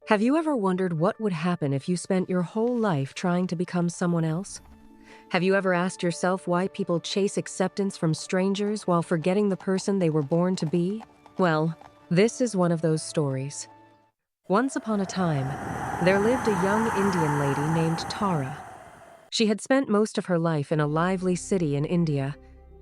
Have you ever wondered what would happen if you spent your whole life trying to become someone else? Have you ever asked yourself why people chase acceptance from strangers while forgetting the person they were born to be? Well, this is one of those stories. Once upon a time, there lived a young Indian lady named Tara. She had spent most of her life in a lively city in India,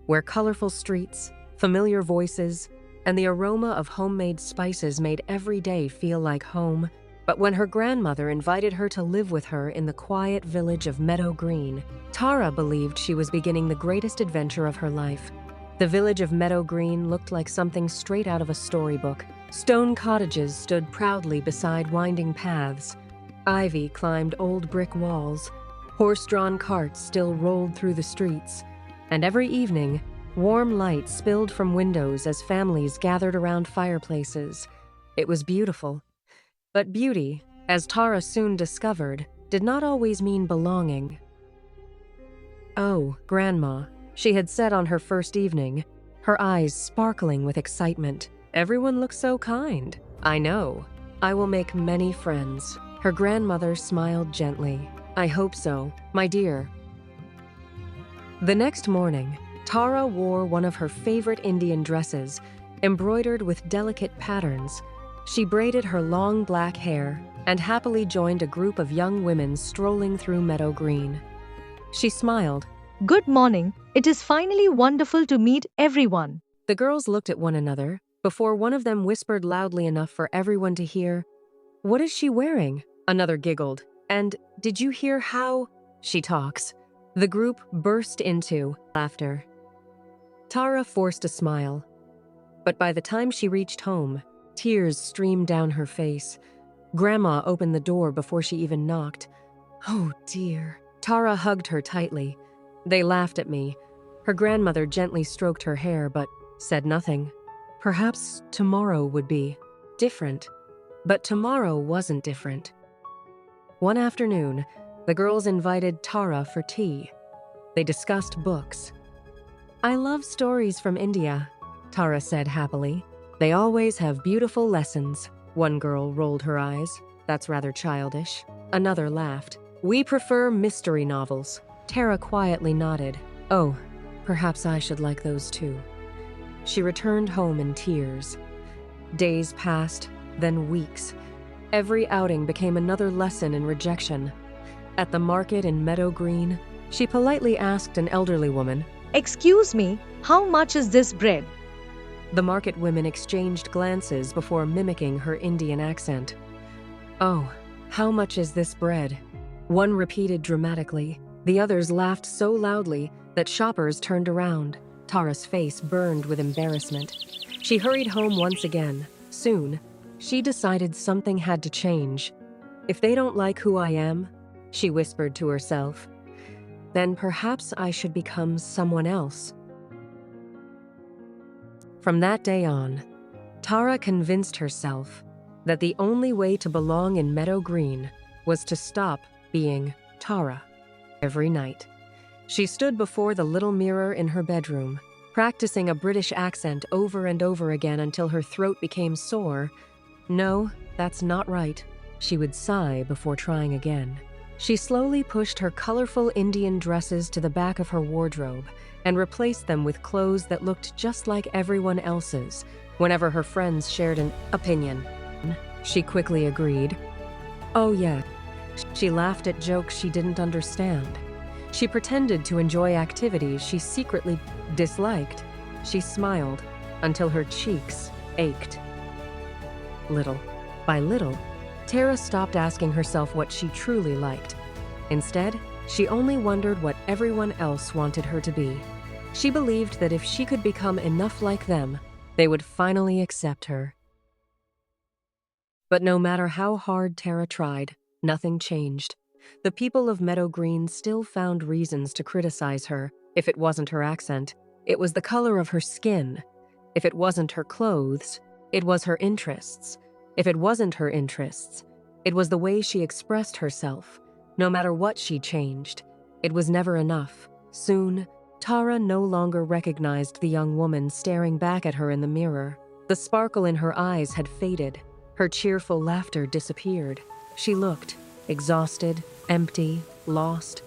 where colorful streets, familiar voices, and the aroma of homemade spices made every day feel like home. But when her grandmother invited her to live with her in the quiet village of Meadow Green, Tara believed she was beginning the greatest adventure of her life. The village of Meadow Green looked like something straight out of a storybook. Stone cottages stood proudly beside winding paths. Ivy climbed old brick walls. Horse-drawn carts still rolled through the streets. And every evening, warm light spilled from windows as families gathered around fireplaces. It was beautiful. But beauty, as Tara soon discovered, did not always mean belonging. "Oh, Grandma," she had said on her first evening, her eyes sparkling with excitement. "Everyone looks so kind." "I know. I will make many friends." Her grandmother smiled gently. "I hope so, my dear." The next morning, Tara wore one of her favorite Indian dresses, embroidered with delicate patterns. She braided her long black hair and happily joined a group of young women strolling through Meadow Green. She smiled. Good morning. It is finally wonderful to meet everyone. The girls looked at one another before one of them whispered loudly enough for everyone to hear, "What is she wearing?" Another giggled. "And did you hear how she talks?" The group burst into laughter. Tara forced a smile, but by the time she reached home, tears streamed down her face. Grandma opened the door before she even knocked. "Oh dear." Tara hugged her tightly. They laughed at me. Her grandmother gently stroked her hair but said nothing. Perhaps tomorrow would be different. But tomorrow wasn't different. One afternoon, the girls invited Tara for tea. They discussed books. "I love stories from India," Tara said happily. "They always have beautiful lessons." One girl rolled her eyes. "That's rather childish." Another laughed. "We prefer mystery novels." Tara quietly nodded. "Oh, perhaps I should like those too." She returned home in tears. Days passed, then weeks. Every outing became another lesson in rejection. At the market in Meadow Green, she politely asked an elderly woman, Excuse me, how much is this bread? The market women exchanged glances before mimicking her Indian accent. "Oh, how much is this bread?" One repeated dramatically. The others laughed so loudly that shoppers turned around. Tara's face burned with embarrassment. She hurried home once again. Soon, she decided something had to change. "If they don't like who I am," she whispered to herself, "then perhaps I should become someone else." From that day on, Tara convinced herself that the only way to belong in Meadow Green was to stop being Tara. Every night, she stood before the little mirror in her bedroom, practicing a British accent over and over again until her throat became sore. "No, that's not right," she would sigh before trying again. She slowly pushed her colorful Indian dresses to the back of her wardrobe and replaced them with clothes that looked just like everyone else's. Whenever her friends shared an opinion, she quickly agreed. "Oh yeah." She laughed at jokes she didn't understand. She pretended to enjoy activities she secretly disliked. She smiled until her cheeks ached. Little by little, Tara stopped asking herself what she truly liked. Instead, she only wondered what everyone else wanted her to be. She believed that if she could become enough like them, they would finally accept her. But no matter how hard Tara tried, nothing changed. The people of Meadow Green still found reasons to criticize her. If it wasn't her accent, it was the color of her skin. If it wasn't her clothes, it was her interests. If it wasn't her interests, it was the way she expressed herself. No matter what she changed, it was never enough. Soon, Tara no longer recognized the young woman staring back at her in the mirror. The sparkle in her eyes had faded. Her cheerful laughter disappeared. She looked exhausted, empty, lost.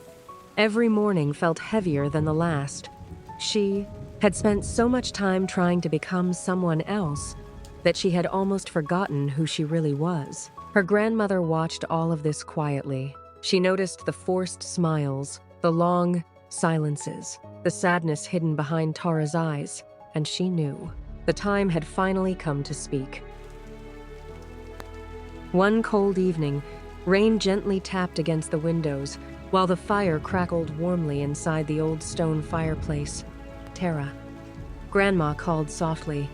Every morning felt heavier than the last. She had spent so much time trying to become someone else that she had almost forgotten who she really was. Her grandmother watched all of this quietly. She noticed the forced smiles, the long silences, the sadness hidden behind Tara's eyes, and she knew the time had finally come to speak. One cold evening, rain gently tapped against the windows, while the fire crackled warmly inside the old stone fireplace. "Tara," Grandma called softly,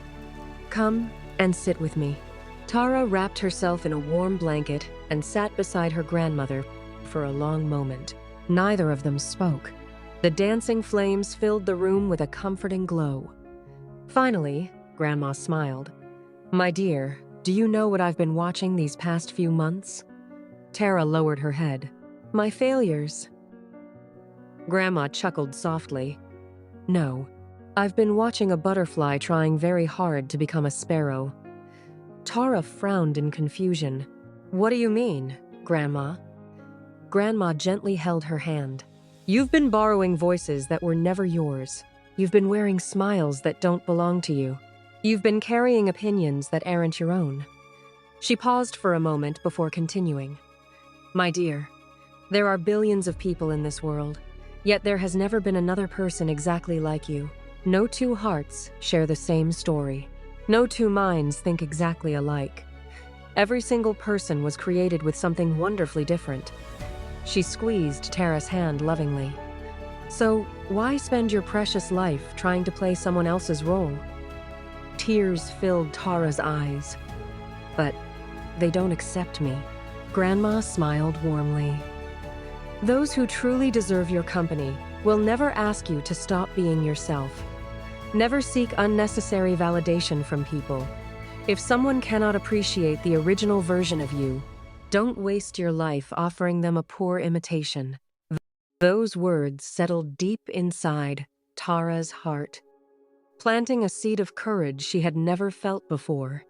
"come and sit with me." Tara wrapped herself in a warm blanket and sat beside her grandmother for a long moment. Neither of them spoke. The dancing flames filled the room with a comforting glow. Finally, Grandma smiled. "My dear, do you know what I've been watching these past few months?" Tara lowered her head. "My failures." Grandma chuckled softly. "No, I've been watching a butterfly trying very hard to become a sparrow." Tara frowned in confusion. "What do you mean, Grandma?" Grandma gently held her hand. "You've been borrowing voices that were never yours. You've been wearing smiles that don't belong to you. You've been carrying opinions that aren't your own." She paused for a moment before continuing. "My dear, there are billions of people in this world, yet there has never been another person exactly like you. No two hearts share the same story. No two minds think exactly alike. Every single person was created with something wonderfully different." She squeezed Tara's hand lovingly. "So, why spend your precious life trying to play someone else's role?" Tears filled Tara's eyes. "But they don't accept me." Grandma smiled warmly. "Those who truly deserve your company will never ask you to stop being yourself. Never seek unnecessary validation from people. If someone cannot appreciate the original version of you, don't waste your life offering them a poor imitation." Those words settled deep inside Tara's heart, planting a seed of courage she had never felt before.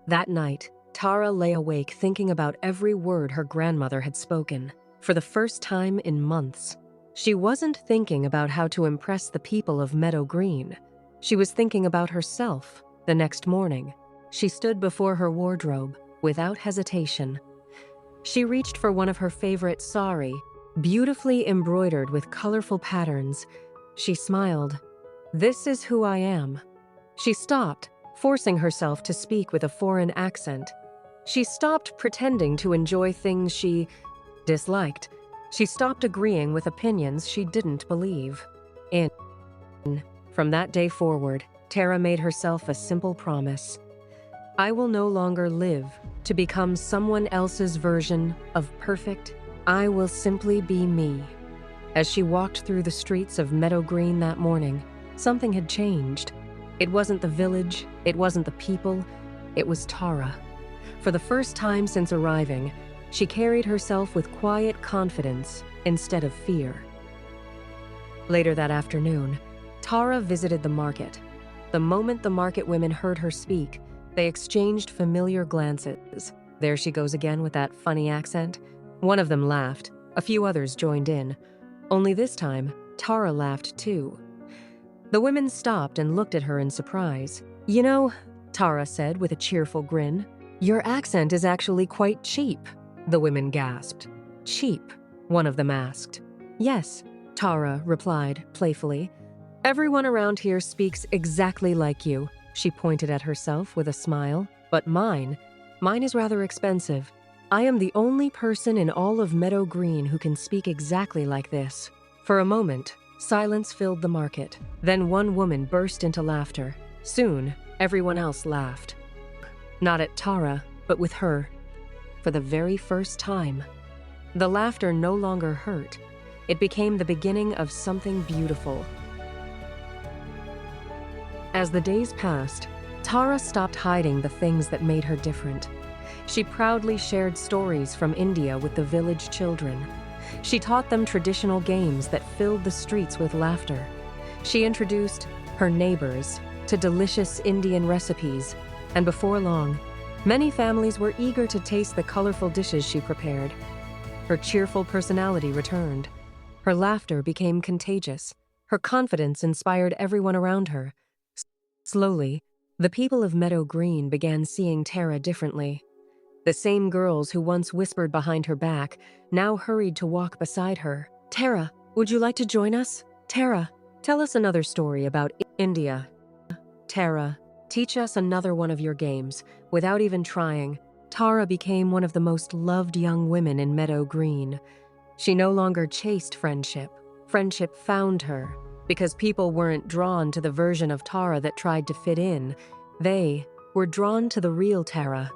That night, Tara lay awake thinking about every word her grandmother had spoken. For the first time in months, she wasn't thinking about how to impress the people of Meadow Green. She was thinking about herself. The next morning, she stood before her wardrobe without hesitation. She reached for one of her favorite sari, beautifully embroidered with colorful patterns. She smiled. "This is who I am." She stopped, forcing herself to speak with a foreign accent. She stopped pretending to enjoy things she disliked. She stopped agreeing with opinions she didn't believe in. From that day forward, Tara made herself a simple promise. "I will no longer live to become someone else's version of perfect. I will simply be me." As she walked through the streets of Meadow Green that morning, something had changed. It wasn't the village, it wasn't the people, it was Tara. For the first time since arriving, she carried herself with quiet confidence instead of fear. Later that afternoon, Tara visited the market. The moment the market women heard her speak, they exchanged familiar glances. "There she goes again with that funny accent." One of them laughed. A few others joined in. Only this time, Tara laughed too. The women stopped and looked at her in surprise. "You know," Tara said with a cheerful grin, "your accent is actually quite cheap." The women gasped. "Cheap?" one of them asked. "Yes," Tara replied playfully. "Everyone around here speaks exactly like you." She pointed at herself with a smile. "But mine is rather expensive. I am the only person in all of Meadow Green who can speak exactly like this." For a moment, silence filled the market. Then one woman burst into laughter. Soon, everyone else laughed. Not at Tara, but with her. For the very first time. The laughter no longer hurt. It became the beginning of something beautiful. As the days passed, Tara stopped hiding the things that made her different. She proudly shared stories from India with the village children. She taught them traditional games that filled the streets with laughter. She introduced her neighbors to delicious Indian recipes And before long, many families were eager to taste the colorful dishes she prepared. Her cheerful personality returned. Her laughter became contagious. Her confidence inspired everyone around her. Slowly, the people of Meadow Green began seeing Tara differently. The same girls who once whispered behind her back now hurried to walk beside her. "Tara, would you like to join us? Tara, tell us another story about India. Tara, teach us another one of your games." Without even trying, Tara became one of the most loved young women in Meadow Green. She no longer chased friendship. Friendship found her, because people weren't drawn to the version of Tara that tried to fit in. They were drawn to the real Tara.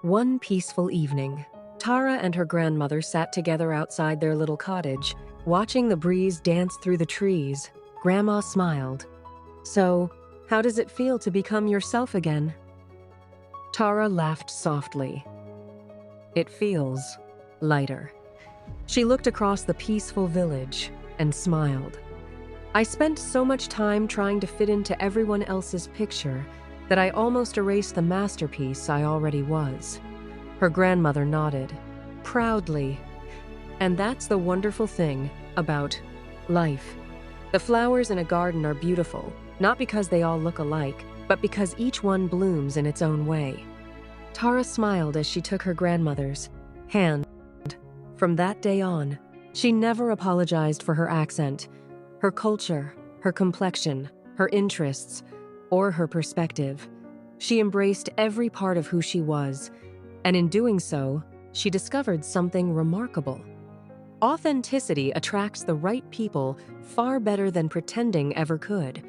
One peaceful evening, Tara and her grandmother sat together outside their little cottage, watching the breeze dance through the trees. Grandma smiled. "So, how does it feel to become yourself again?" Tara laughed softly. "It feels lighter." She looked across the peaceful village and smiled. "I spent so much time trying to fit into everyone else's picture that I almost erased the masterpiece I already was." Her grandmother nodded, proudly. And that's the wonderful thing about life. The flowers in a garden are beautiful, not because they all look alike, but because each one blooms in its own way. Tara smiled as she took her grandmother's hand. From that day on, she never apologized for her accent, her culture, her complexion, her interests, or her perspective. She embraced every part of who she was, and in doing so, she discovered something remarkable. Authenticity attracts the right people far better than pretending ever could.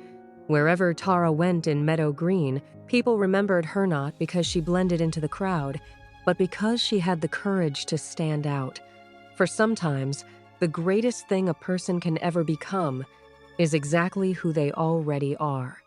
Wherever Tara went in Meadow Green, people remembered her not because she blended into the crowd, but because she had the courage to stand out. For sometimes, the greatest thing a person can ever become is exactly who they already are.